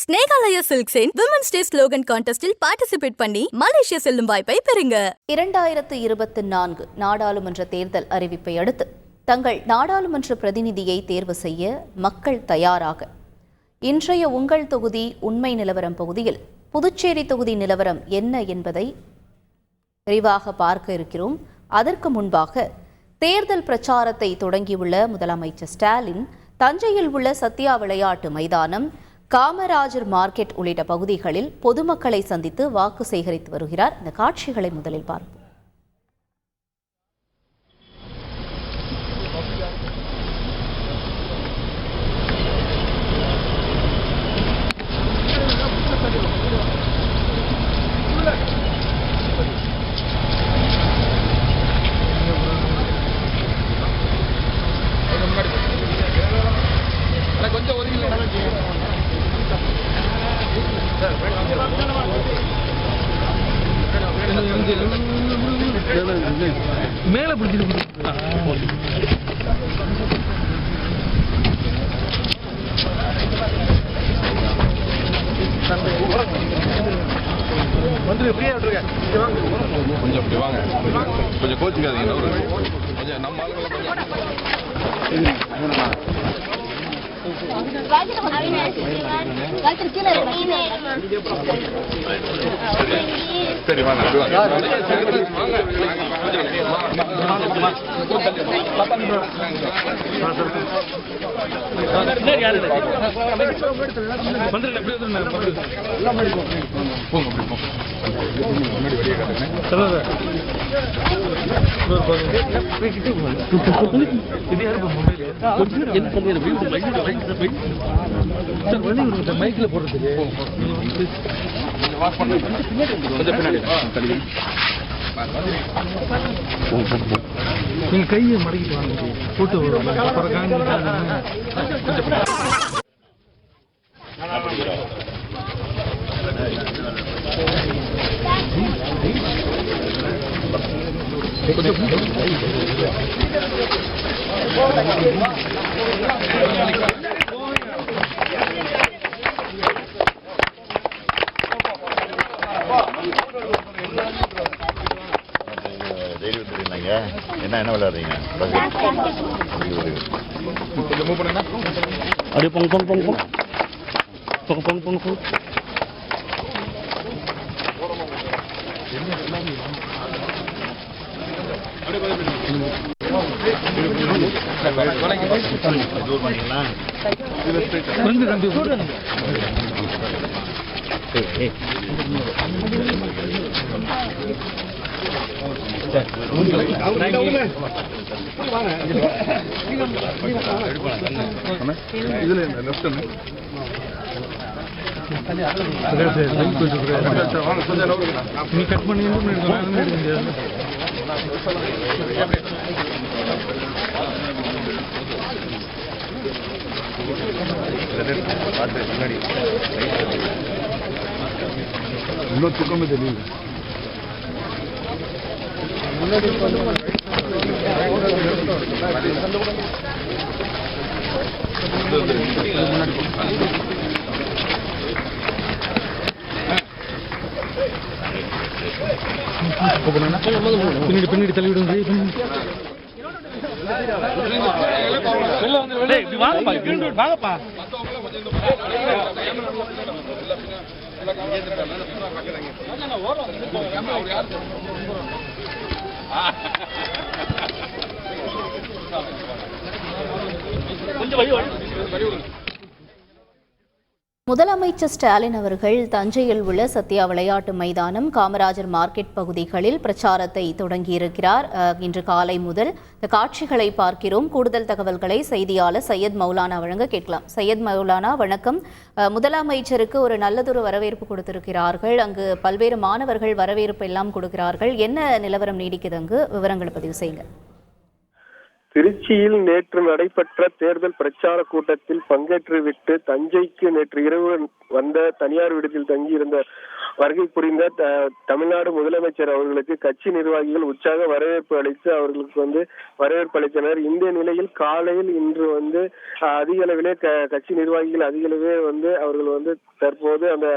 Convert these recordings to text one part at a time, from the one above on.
ஸ்னேகாலயா சில்க்ஸின் women's day slogan கான்டெஸ்டில் participate பண்ணி மலேசியா செல்லும் வாய்ப்பை பெறுங்க. 2024 நாடாளுமன்ற தேர்தல் அறிவிப்பை அடுத்து தங்கள் நாடாளுமன்ற பிரதிநிதியை தேர்வு செய்ய மக்கள் தயாராக இன்றைய உங்கள் தொகுதி உண்மை நிலவரம் பகுதியில் புதுச்சேரி தொகுதி நிலவரம் என்ன என்பதை விரிவாக பார்க்க இருக்கிறோம். அதற்கு முன்பாக தேர்தல் பிரச்சாரத்தை தொடங்கியுள்ள முதலமைச்சர் ஸ்டாலின் தஞ்சையில் உள்ள சத்யா விளையாட்டு மைதானம், காமராஜர் மார்க்கெட் உள்ளிட்ட பகுதிகளில் பொதுமக்களை சந்தித்து வாக்கு சேகரித்து வருகிறார். இந்த காட்சிகளை முதலில் பார்ப்போம். மேல பிடிச்சிருக்கு கொஞ்சம் அப்படி வாங்க, கொஞ்சம் கோச்சிக்காதீங்க. கொஞ்சம் நம்ம ஆளுங்களை சரி வாங்க, மைக்ல போடுறதுக்கு நீங்க கையை மடக்கிட்டு வாங்க, போட்டு என்ன விளையாடுறீங்க? அப்படியே பொங்க பொங்க பொங்க பொங்க பொங்க பொங்க பொங்க இதுல லெஃப்ட் நீ கட் பண்ணி இன்னும் தூக்கமே தெரியல. பின்னாடி பின்னாடி தள்ளி விடுங்க. வாங்கப்பா முதலமைச்சர் ஸ்டாலின் அவர்கள் தஞ்சையில் உள்ள சத்யா விளையாட்டு மைதானம், காமராஜர் மார்க்கெட் பகுதிகளில் பிரச்சாரத்தை தொடங்கியிருக்கிறார். இன்று காலை முதல் இந்த காட்சிகளை பார்க்கிறோம். கூடுதல் தகவல்களை செய்தியாளர் சையத் மௌலானா வழங்க கேட்கலாம். சையத் மௌலானா, வணக்கம். முதலமைச்சருக்கு ஒரு நல்லதொரு வரவேற்பு கொடுத்திருக்கிறார்கள். அங்கு பல்வேறு மாணவர்கள் வரவேற்பு எல்லாம் கொடுக்கிறார்கள். என்ன நிலவரம் நீடிக்குது? அங்கு விவரங்களை பதிவு செய்யுங்க. திருச்சியில் நேற்று நடைபெற்ற தேர்தல் பிரச்சார கூட்டத்தில் பங்கேற்றுவிட்டு தஞ்சைக்கு நேற்று இரவு வந்த தனியார் விடுதியில் தங்கியிருந்த வருகை புரிந்த தமிழ்நாடு முதலமைச்சர் அவர்களுக்கு கட்சி நிர்வாகிகள் உற்சாக வரவேற்பு அளித்து அவர்களுக்கு வந்து வரவேற்பு அளித்தனர். இந்த நிலையில் காலையில் இன்று வந்து அதிக அளவிலே கட்சி நிர்வாகிகள் அதிக அளவே வந்து அவர்கள் வந்து தற்போது அந்த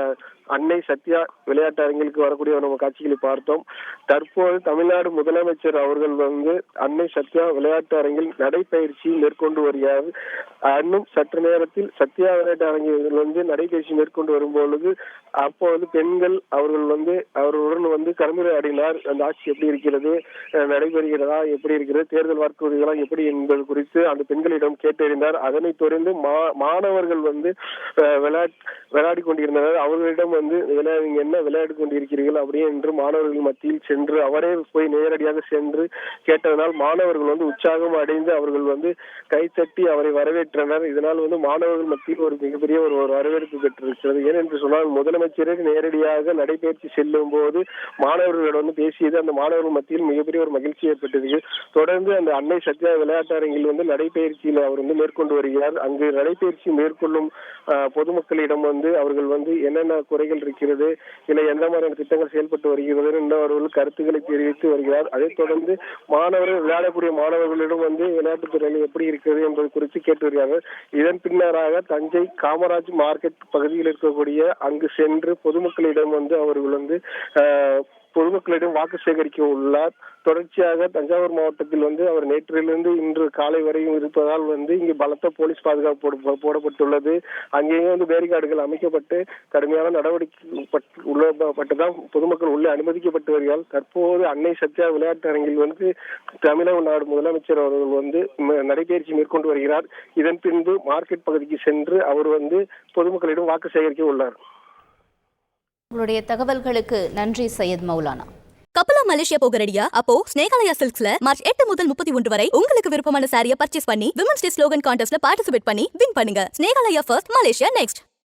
அன்னை சத்யா விளையாட்டு அரங்கிற்கு வரக்கூடிய நம்ம காட்சிகளை பார்த்தோம். தற்போது தமிழ்நாடு முதலமைச்சர் அவர்கள் வந்து அன்னை சத்யா விளையாட்டு அரங்கில் நடைபயிற்சி மேற்கொண்டு வருகிறார். இன்னும் சற்று நேரத்தில் சத்யா விளையாட்டு அரங்கில் வந்து நடைபயிற்சி மேற்கொண்டு வரும்பொழுது அப்போது பெண்கள் அவர்கள் வந்து அவர்களுடன் வந்து கலந்துரையாடினார். அந்த ஆட்சி எப்படி இருக்கிறது, நடைபெறுகிறதா, எப்படி இருக்கிறது, தேர்தல் வாக்குறுதிகளா எப்படி என்பது குறித்து அந்த பெண்களிடம் கேட்டறிந்தார். அதனைத் தொடர்ந்து மாணவர்கள் வந்து விளையாடி கொண்டிருந்தனர். அவர்களிடம் வந்து நீங்க என்ன விளையாடி கொண்டிருக்கிறீர்கள் அப்படி என்று மாணவர்கள் மத்தியில் சென்று அவரே போய் நேரடியாக சென்று கேட்டதனால் மாணவர்கள் வந்து உற்சாகம் அடைந்து அவர்கள் வந்து கைத்தட்டி அவரை வரவேற்றனர். இதனால் வந்து மாணவர்கள் மத்தியில் ஒரு மிகப்பெரிய ஒரு வரவேற்பு பெற்றிருக்கிறது. ஏனென்று சொன்னால் முதலமைச்சரே நேரடியாக நடைபயிற்சி செல்லும் போது மாணவர்களிடம் வந்து பேசியது அந்த மாணவர்கள் மத்தியில் மிகப்பெரிய ஒரு மகிழ்ச்சி ஏற்பட்டது. தொடர்ந்து அந்த அன்னை சத்யா விளையாட்டு அரங்கில் வந்து நடைபயிற்சியில் அவர் வந்து மேற்கொண்டு வருகிறார். அங்கு நடைபயிற்சி மேற்கொள்ளும் பொதுமக்களிடம் வந்து அவர்கள் வந்து என்னென்ன குறைகள் இருக்கிறது, இல்லை எந்த மாதிரியான திட்டங்கள் செயல்பட்டு வருகிறது என்று அவர்கள் கருத்துக்களை தெரிவித்து வருகிறார். அதைத் தொடர்ந்து மாணவர்கள் விளையாடக்கூடிய மாணவர்களிடம் வந்து விளையாட்டுத் துறையில் எப்படி இருக்கிறது என்பது குறித்து கேட்டு வருகிறார்கள். இதன் பின்னராக தஞ்சை காமராஜ் மார்க்கெட் பகுதியில் இருக்கக்கூடிய அங்கு சென்று பொதுமக்களிடம் வந்து அவர்கள் வந்து பொதுமக்களிடம் வாக்கு சேகரிக்க உள்ளார். தொடர்ச்சியாக தஞ்சாவூர் மாவட்டத்தில் வந்து அவர் நேற்றிலிருந்து இன்று காலை வரையும் இருப்பதால் வந்து இங்கு பலத்த போலீஸ் பாதுகாப்பு போடப்பட்டுள்ளது. அங்கேயும் வந்து பேரிகார்டுகள் அமைக்கப்பட்டு கடுமையான நடவடிக்கை உள்ளதான் பொதுமக்கள் உள்ளே அனுமதிக்கப்பட்டு வருகிறார். தற்போது அன்னை சத்யா விளையாட்டு அரங்கில் வந்து தமிழ்நாடு முதலமைச்சர் அவர்கள் வந்து நடைபயிற்சி மேற்கொண்டு வருகிறார். இதன் பின்பு மார்க்கெட் பகுதிக்கு சென்று அவர் வந்து பொதுமக்களிடம் வாக்கு சேகரிக்க உள்ளார். உங்களுடைய தகவல்களுக்கு நன்றி சையத் மௌலானா. கப்பலா மலேசியா போக ரெடியா? அப்போ ஸ்னேகாலயா சில்க்ஸ்ல மார்ச் 8 முதல் 31 வரை உங்களுக்கு விருப்பமான சாரியை பர்ச்சேஸ் பண்ணி விமன்ஸ் டே ஸ்லோகன் கான்டெஸ்ட்ல பார்ட்டிசிபேட் பண்ணி வின் பண்ணுங்க. Snehalaya first, Malaysia next.